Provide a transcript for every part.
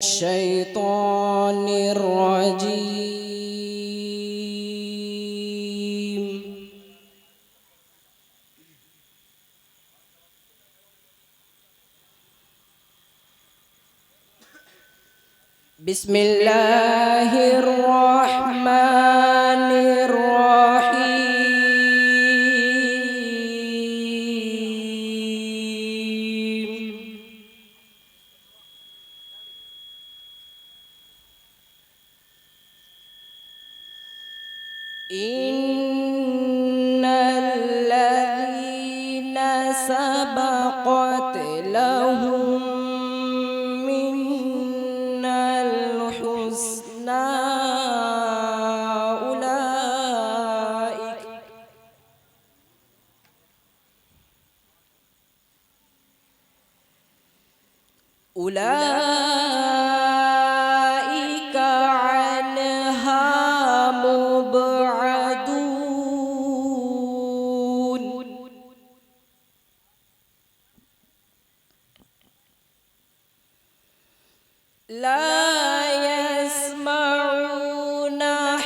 الشيطان الرجيم. بسم الله الرحمن الرحيم. إن الذين سبقت لهم منا الحسنى أولئك عنها مبعدون. لا يسمعون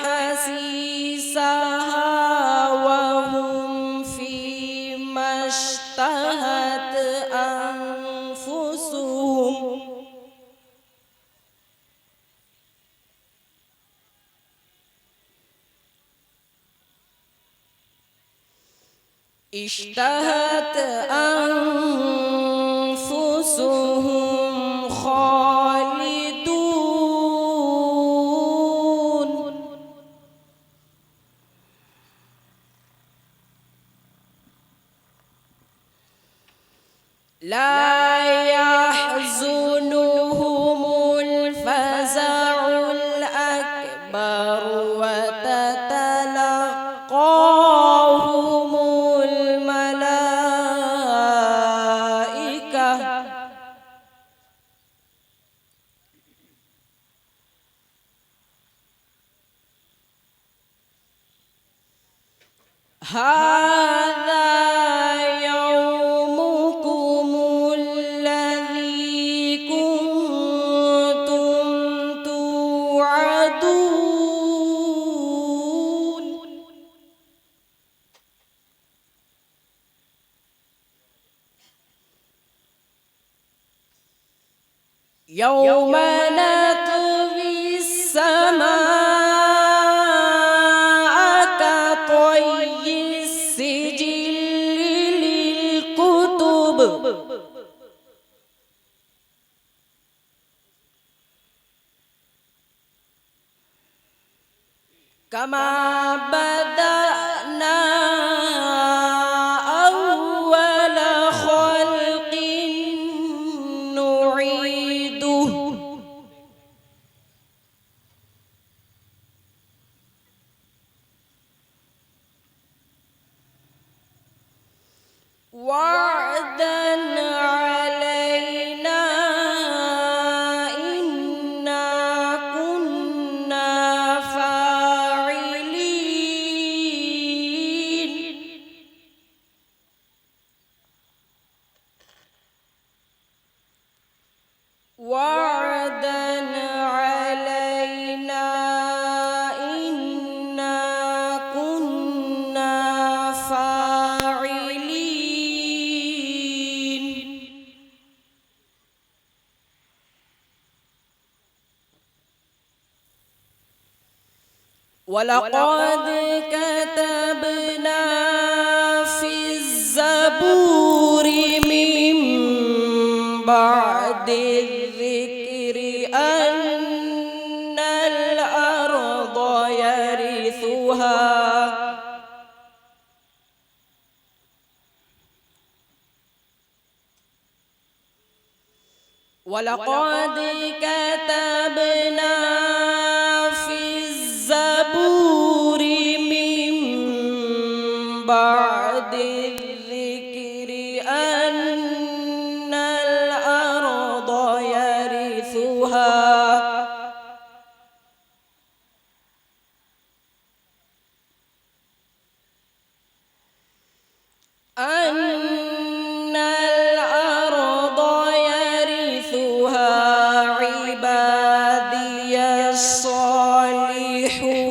حسيسها وهم فيما اشتهت أنفسهم خالدون. لا يحزنهم الفزع الأكبر وتتلقاهم الملائكة هذا يومكم الذي كنتم توعدون. يوم نطوي السماء كطي السجل للكتب كما بدأنا أول خلق نعيده وعدا علينا إنا كنا فاعلين. وعدا علينا إنا كنا فاعلين. ولقد كتبنا في الزبور من بعد الذكر أن الأرض يرثها ولقد كتبنا في الزبور من بعد الذكر أن الأرض يرثها أن الأرض يرثها عبادي الصالحون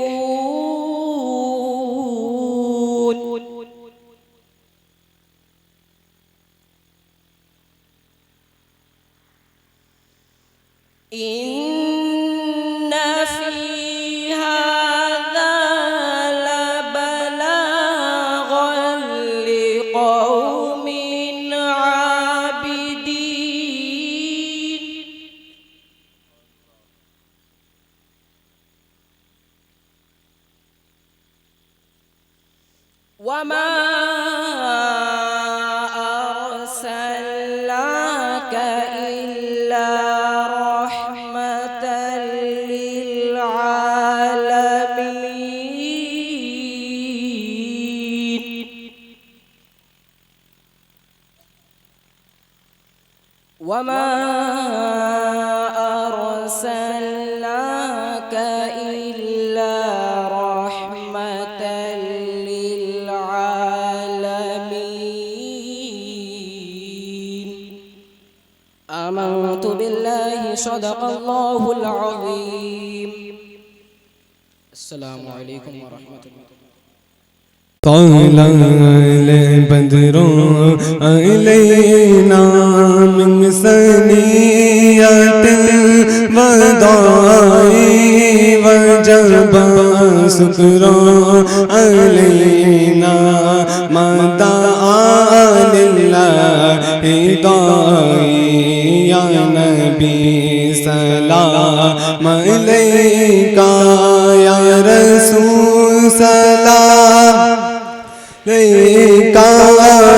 إن في هذا لبلاغا لقوم عابدين وما أرسلناك إلا رحمة للعالمين وما أرسلناك إلا رحمة للعالمين آمنت بالله صدق الله العظيم السلام عليكم ورحمة الله طلع البدر علينا من ثنيات الوداع وجب شكر علينا ما دعا لله داعي يا نبي سلام عليك يا رسول سلام عليك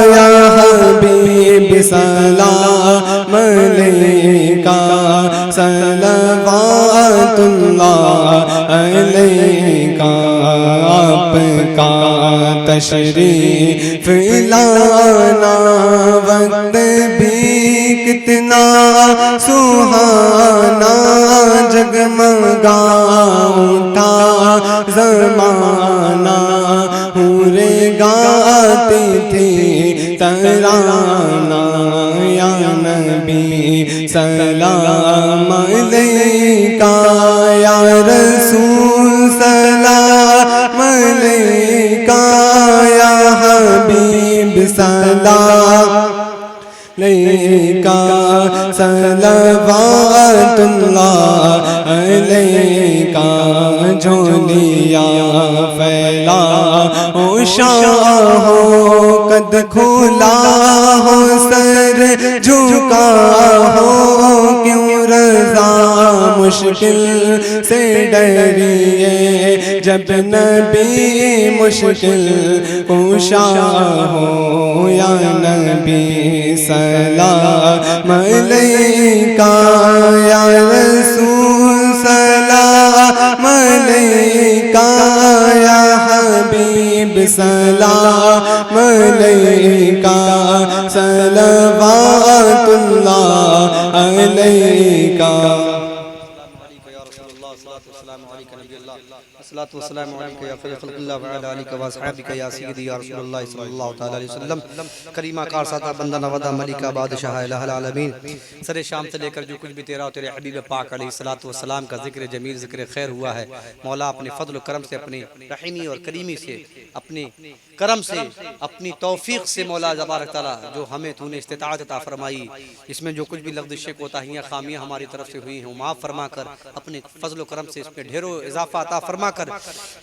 يا حبيب سلام عليك صلوات الله عليك آپ کا تشریف لانا وقت بھی کتنا سہانا جگمگا اٹھا زمانہ حوریں گاتی تھی ترانہ یا نبی سلام علیکہ یا رسول سلام علیکہ یا حبیب سلام علیکہ صلوات اللہ علیکہ جھولیا پھیلا ہو شاہ ہو قد کھولا ہو سر جھکا ہو کیوں رضا مشکل سے ڈریے جب نبی مشکل کشا ہو یا نبی سلام علیکہ یا رسول سلام علیکہ یا حبیب سلام علیکہ صلوات اللہ علیکہ الصلاة والسلام علیکہ یا خیر خلق اللہ وعلا علیکہ واصحابکہ یا سیدی یا رسول اللہ صلی اللہ علیہ وسلم کریمہ کار ساتھا بندہ نوادہ ملکہ بادشاہ الہ العالمین سر شام سے لے کر جو کچھ بھی تیرا و تیرے حبیب پاک علیہ السلام کا ذکر جمیل ذکر خیر ہوا ہے مولا اپنے فضل و کرم سے اپنی رحیمی اور کریمی سے اپنے کرم سے اپنی توفیق سے مولا تبارک تعالیٰ جو ہمیں تو نے استطاعت عطا فرمائی اس میں جو کچھ بھی لغزشیں کوتاہیاں خامیاں ہماری طرف سے ہوئی ہیں معاف فرما کر اپنے فضل و کرم سے اس پہ ڈھیروں اضافہ عطا فرما کر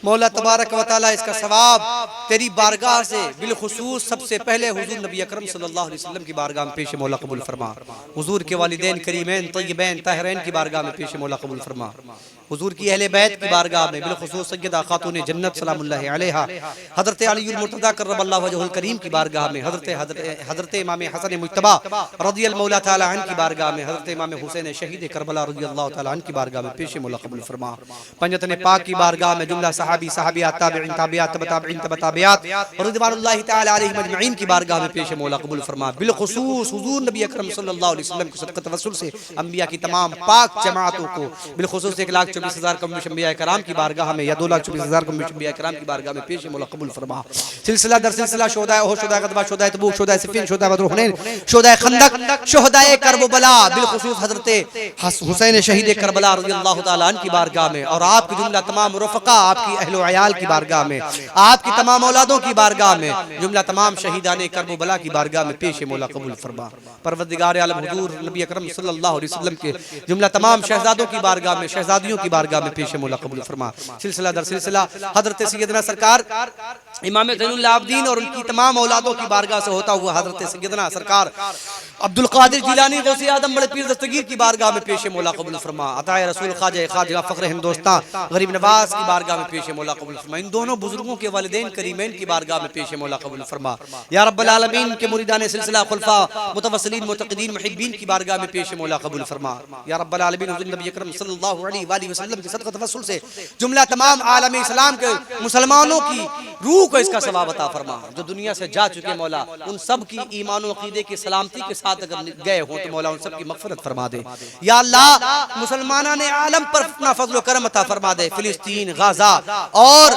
مولا تبارک و تعالیٰ اس کا ثواب تیری بارگاہ سے بالخصوص سب سے پہلے حضور نبی اکرم صلی اللہ علیہ وسلم کی بارگاہ میں پیش مولا قبول فرما حضور کے والدین کریمین طیبین طاہرین کی بارگاہ میں پیش مولا قبول فرما حضور کی اہل بیت کی بارگاہ میں بالخصوص سیدہ خاتون جنت سلام اللہ علیہا حضرت علی المرتضی کرم اللہ وجہ الکریم کی بارگاہ میں حضرت امام حسن مجتبی رضی اللہ تعالی عنہ کی بارگاہ میں حضرت امام حسین شہید کربلا رضی اللہ تعالی عنہ کی بارگاہ میں پیش مولا قبول فرما پنجتن پاک کی بارگاہ میں جملہ صحابی صحابیات تابعین تابعات تابعین تابعات رضوان اللہ تعالی علیہم اجمعین کی بارگاہ میں پیش مولا قبول فرما بالخصوص حضور نبی اکرم صلی اللہ علیہ وسلم کی صدقہ توسل سے انبیاء کی تمام پاک جماعتوں کو بالخصوص 1,24,000 2,24,000 कौम अंबिया कराम की बारगाह में या 2,24,000 कौम अंबिया कराम की बारगाह में पेश मौला कबूल फरमा। सिलसिला दर सिलसिला शोहदाए ओहद, शोहदाए गदवा, शोहदाए तबूक, शोहदाए सिफीन, शोहदाए बद्र हुनैन, शोहदाए खंदक, शोहदाए करबला, बिलखुसूस हजरत हुसैन शहीद करबला रज़ियल्लाहु ताला अन्हु की बारगाह में और आपकी जुमला तमाम रफ़क़ा, आपकी अहल व अयाल की बारगाह में, आपकी तमाम औलादों की बारगाह में, जुमला तमाम शहीदाने करबला की बारगाह में पेश मौला कबूल फरमा। परवरदिगार आलम हुजूर नबी अकरम सल्लल्लाहु अलैहि वसल्लम के जुमला तमाम शहजादों की बारगाह में, शहजादियों की बारगाह में पेश मौला कबूल फरमा। सिलसिला दर सिलसिला हजरत सैयदना सरकार इमाम ज़ैनुल आबिदीन और उनकी तमाम औलादों की बारगाह से होता हुआ हजरत सैयदना सरकार अब्दुल कादिर जिलानी गौसे आदम बड़े पीर दस्तगीर की बारगाह में पेश मौला कबूल फरमा। अताए रसूल ख्वाजा फख्र हिंदुस्तान गरीब नवाज की बारगाह में पेश मौला कबूल फरमा। इन दोनों बुजुर्गों के वालिदैन करीमैन की बारगाह में पेश मौला कबूल फरमा। या रब्बल आलमीन के मुरीदान सिलसिला खुलफा मुतवस्सिलीन मुतक़िदीन मुहिब्बीन की बारगाह में पेश मौला कबूल फरमा। या रब्बल आलमीन हुज़ूर नबी अकरम सल्लल्लाहु अलैहि वसल्लम के सदक़ा तवस्सुल से जुमला तमाम आलम इस्लाम के मुसलमानों की रूह को इसका सवाब अता फरमा। जो दुनिया से जा चुके मौला उन सब की ईमान व अक़ीदे की सलामती के साथ अगर गए हो तो मौला उन सब की मग़फ़िरत फरमा दे। या अल्लाह मुसलमानाने आलम पर अपना फज़ल व करम अता फरमा दे। फिलिस्तीन, गाज़ा और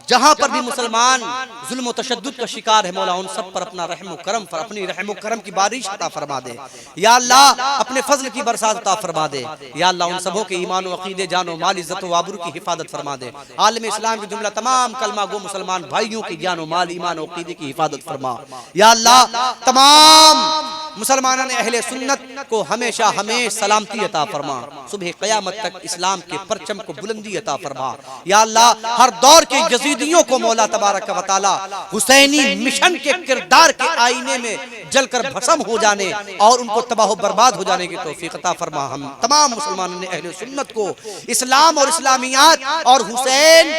जहां पर भी मुसलमान जुल्म व तशद्दुद का शिकार है मौला उन सब पर अपना रहम व करम, अपनी रहम व करम की बारिश अता फरमा दे। या अल्लाह अपने फजल की बरसात अता फरमा दे। या अल्लाह उन सबों के ईमान व अक़ीदे, जान व माल, इज्जत व आबरू की हिफाजत फरमा दे। आलम इस्लाम के जुमला तमाम कलमा गो मुसलमान भाइयों की जान व माल, ईमान व अक़ीदे की हिफाजत फरमा। या अल्लाह तमाम मुसलमानों ने अहले सुन्नत को हमेशा हमें सलामती अता फरमा। सुबह क़यामत तक इस्लाम के परचम को बुलंदी अता फरमा। या अल्लाह हर दौर के यज़ीदियों को मौला तबारक व तआला हुसैनी मिशन के किरदार के आईने में जलकर भस्म हो जाने और उनको तबाह बर्बाद हो जाने की तौफीक अता फरमा। हम तमाम मुसलमानों ने अहले सुन्नत को इस्लाम और इस्लामियात और हुसैन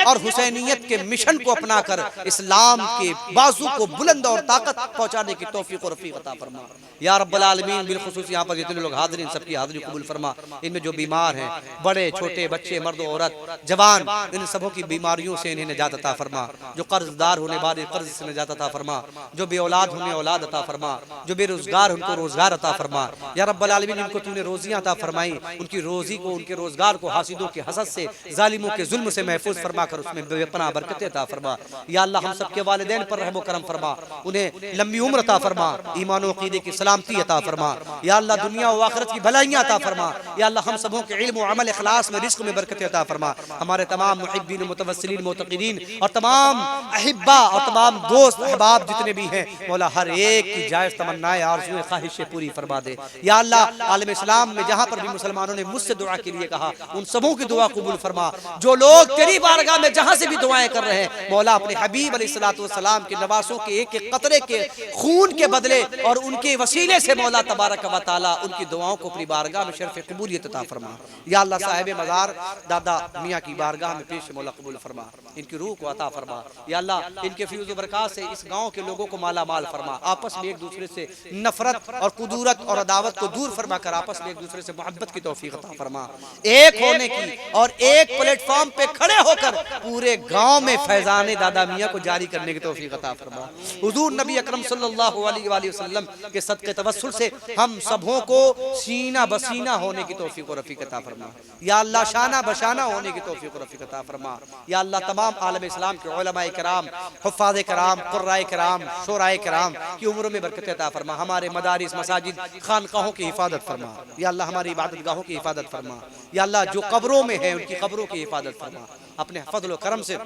और हुसैनियत के मिशन को अपनाकर इस्लाम के बाजू को बुलंद और ताकत पहुंचाने की तौफीक और रफ़ीक अता फरमा। या रब्बल आलमीन बिलखुसूस यहाँ पर जितने लोग हाज़िरीन सबकी हाज़िरी कबूल फरमा। इनमें जो बीमार हैं, बड़े छोटे बच्चे, मर्द औरत जवान, इन सबों की बीमारियों से इन्हें निजात अता फरमा। जो कर्जदार होने वाले कर्ज से निजात अता फरमा। जो बे औलाद होने औलाद अता फरमा। जो बेरोजगार उनको रोजगार अता फरमा। या रब्बल आलमीन इनको तूने रोजियां अता फरमाई, उनकी रोजी को, उनके रोजगार को हासिदों के हसद से, जालिमों के जुल्म से महफूज फरमा कर उसमें बेपनाह बरकतें अता फरमा। या अल्लाह हम सब के वालिदैन पर रहम व करम फरमा, उन्हें लंबी उम्र अता फरमा, ईमान व अक़ीदे की सलामती अता फरमा। या अल्लाह दुनिया व आखिरत की भलाइयां अता फरमा। या अल्लाह हम सबों के इल्म व अमल इखलास में रिज़्क़ में बरकतें अता फरमा। हमारे तमाम मुहिब्बीन मुतवस्सिलीन मुतक़ीदीन और तमाम अहिब्बा और तमाम दोस्त अहबाब जितने भी हैं मौला हर एक की जायज़ तमन्नाएं आरज़ुएं ख्वाहिशें पूरी फरमा दे। या अल्लाह आलम इस्लाम में जहाँ पर भी मुसलमानों ने मुझसे दुआ के लिए कहा उन सबों की दुआ कबूल फरमा। जो लोग तेरी बारगाह में जहाँ से भी दुआएं कर रहे हैं मौला अपने हबीब अलैहिस्सलातु वस्सलाम के नवासों के एक एक कतरे के खून के बदले और उनके वसीले से मौला तबारक व तआला उनकी दुआओं को अपनी बारगाह में शर्फ़ कबूलियत अता फरमा। या अल्लाह साहिब मज़ार दादा मियाँ की बारगाह में पेश मौला कबूल फरमा, इनकी रूह को अता फरमा। या अल्लाह इनके फ़िज़्ज़ व बरक़ात से इस गाँव के लोगों को माला माल फरमा। आपस में एक दूसरे से नफरत और कुदूरत और अदावत को दूर फरमा कर आपस में एक दूसरे से मोहब्बत की तौफीक अता फरमा। एक होने की और एक प्लेटफॉर्म पे खड़े होकर पूरे गांव में फैजाने दादा मियाँ को जारी करने की तौफीक अता फरमा। हुजूर नबी अकरम सल्लल्लाहु अलैहि वसल्लम के सदक़े तवस्सुल से हम सबों को सीना बसीना होने की तौफीक और रफ़ीक अता फरमा। या अल्लाह शाना बशाना होने की तौफीक और रफ़ीक अता फरमा। या अल्लाह तमाम आलम इस्लाम के उलमाए कराम, हुफ़्फ़ाज़े कराम, क़ुर्राए कराम, शोराए कराम की उम्रों में बरकत अता फरमा। हमारे मदारिस, मसाजिद, खानकाहों की हिफाजत फरमा। या अल्लाह हमारी इबादत गाहों की हिफाजत फरमा। या अल्लाह जो कब्रों में है उनकी कब्रों की हिफाजत फरमा। अपने फज़ल व करम से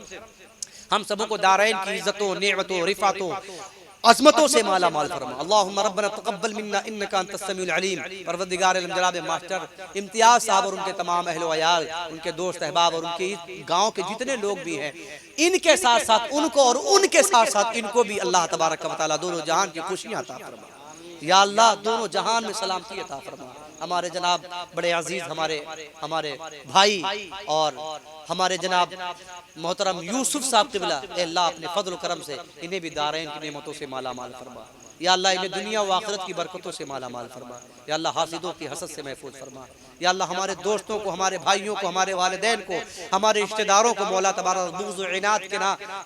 हम सबों को दारैन की इज़्ज़तों, नेमतों, रिफ़ातों, अज़मतों से माला माल फरमा। अल्लाहुम्मा रब्बना तक़ब्बल मिन्ना इन्नका अंतस समीउल अलीम। परवरदिगार आलम जनाब मास्टर इम्तियाज़ साहब और उनके तमाम अहल व अयाल, उनके दोस्त अहबाब और उनके गाँव के जितने लोग भी हैं, इनके साथ साथ उनको और उनके साथ साथ इनको भी अल्लाह तबारक व तआला दोनों जहान की खुशियाँ अता फरमा। या अल्लाह दोनों जहान में सलामती अता फरमा। हमारे जनाब बड़े अजीज हमारे भाई और हमारे जनाब मोहतरम यूसुफ साहब क़िबला, अल्लाह अपने फजल करम से इन्हें भी दारैन की नेमतों से माला माल फरमा। या अल्लाह इन्हें दुनिया व आखिरत की बरकतों से माला माल फरमा। या अल्लाह हासिदों की हसद से महफूज फरमा। या अल्लाह हमारे दोस्तों को, हमारे भाइयों को, हमारे वालिदैन को, हमारे रिश्तेदारों को मौला तबारक बुग़्ज़ व इनाद के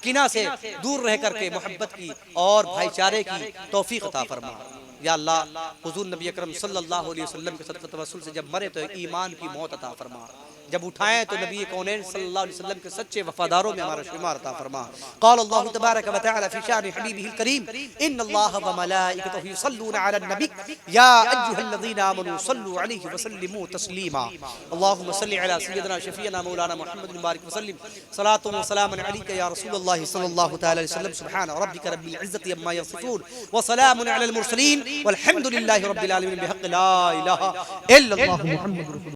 किना से दूर रह करके मोहब्बत की और भाईचारे की तौफीक अता फरमा। یا اللہ حضور نبی اکرم صلی اللہ علیہ وسلم کے صدقہ توسل سے جب مرے تو ایمان کی موت عطا فرما، جب اٹھائیں تو نبی کونین صلی اللہ علیہ وسلم کے سچے وفاداروں میں ہمارا شمار عطا فرما۔ قال اللہ تبارک و تعالی فی شان حبیبہ الکریم ان اللہ وملائکتہ یصلون علی النبی یا ایھا الذین آمنوا صلوا علیہ وسلموا تسلیما۔ اللہم صل علی سیدنا شفیعنا مولانا محمد المبارک وسلم صلاۃ و سلام علیک یا رسول اللہ صلی اللہ تعالی علیہ وسلم۔ سبحان ربک رب العزۃ عما یصفون وسلام علی المرسلین والحمد للہ رب العالمین بحق لا الہ الا اللہ محمد رسول